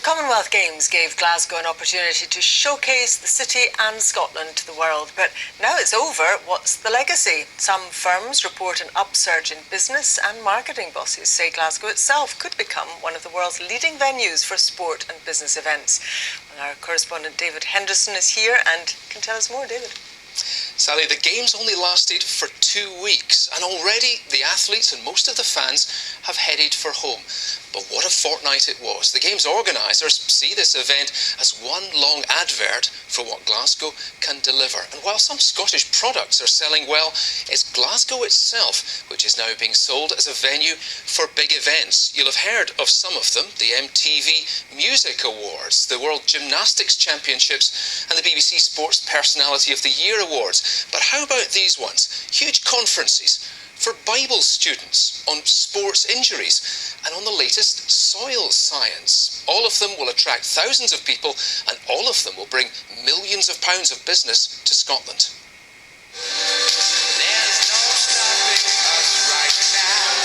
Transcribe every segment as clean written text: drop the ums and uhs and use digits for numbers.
Commonwealth Games gave Glasgow an opportunity to showcase the city and Scotland to the world, but now it's over, what's the legacy? Some firms report an upsurge in business, and marketing bosses say Glasgow itself could become one of the world's leading venues for sport and business events. Well, our correspondent David Henderson is here and can tell us more. David. Sally, the Games only lasted for 2 weeks, and already the athletes and most of the fans have headed for home. But what a fortnight it was. The Games organisers see this event as one long advert for what Glasgow can deliver. And while some Scottish products are selling well, it's Glasgow itself which is now being sold as a venue for big events. You'll have heard of some of them: the MTV Music Awards, the World Gymnastics Championships, and the BBC Sports Personality of the Year Awards. But how about these ones? Huge conferences for Bible students on sports injuries and on the latest soil science. All of them will attract thousands of people, and all of them will bring millions of pounds of business to Scotland. There's no stopping us right now.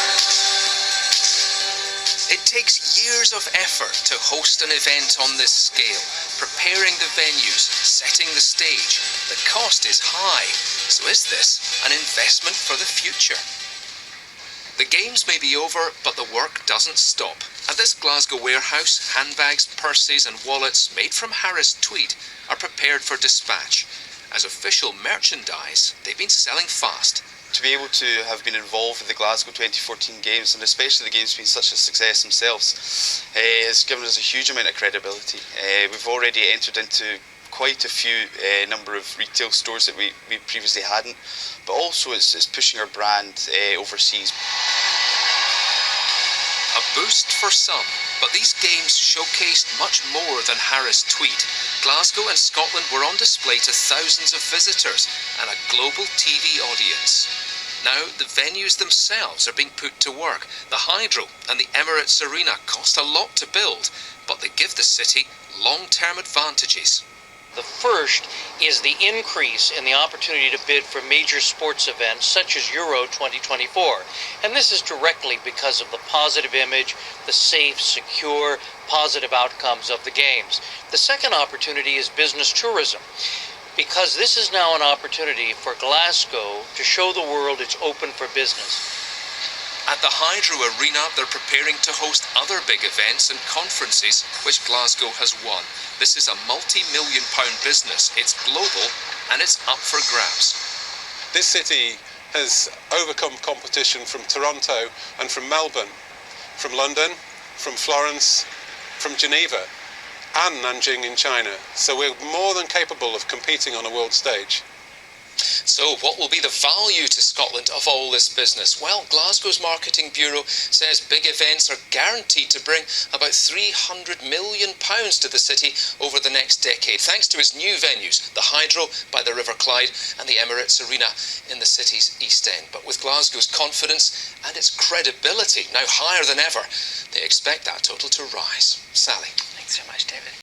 It takes years of effort to host an event on this scale, preparing the venues, setting the stage. The cost is high, so is this an investment for the future? The Games may be over, but the work doesn't stop. At this Glasgow warehouse, handbags, purses and wallets made from Harris tweed are prepared for dispatch. As official merchandise, they've been selling fast. To be able to have been involved with the Glasgow 2014 Games, and especially the Games being such a success themselves, has given us a huge amount of credibility. We've already entered into quite a few number of retail stores that we previously hadn't, but also it's pushing our brand overseas. A boost for some, but these Games showcased much more than Harris tweed. Glasgow and Scotland were on display to thousands of visitors and a global TV audience. Now the venues themselves are being put to work. The Hydro and the Emirates Arena cost a lot to build, but they give the city long-term advantages. The first is the increase in the opportunity to bid for major sports events such as Euro 2024. And this is directly because of the positive image, the safe, secure, positive outcomes of the Games. The second opportunity is business tourism, because this is now an opportunity for Glasgow to show the world it's open for business. At the Hydro Arena, they're preparing to host other big events and conferences which Glasgow has won. This is a multi-million-pound business. It's global and it's up for grabs. This city has overcome competition from Toronto and from Melbourne, from London, from Florence, from Geneva, and Nanjing in China. So we're more than capable of competing on a world stage. So what will be the value to Scotland of all this business? Well, Glasgow's Marketing Bureau says big events are guaranteed to bring about £300 million to the city over the next decade, thanks to its new venues, the Hydro by the River Clyde and the Emirates Arena in the city's East End. But with Glasgow's confidence and its credibility now higher than ever, they expect that total to rise. Sally. Thanks so much, David.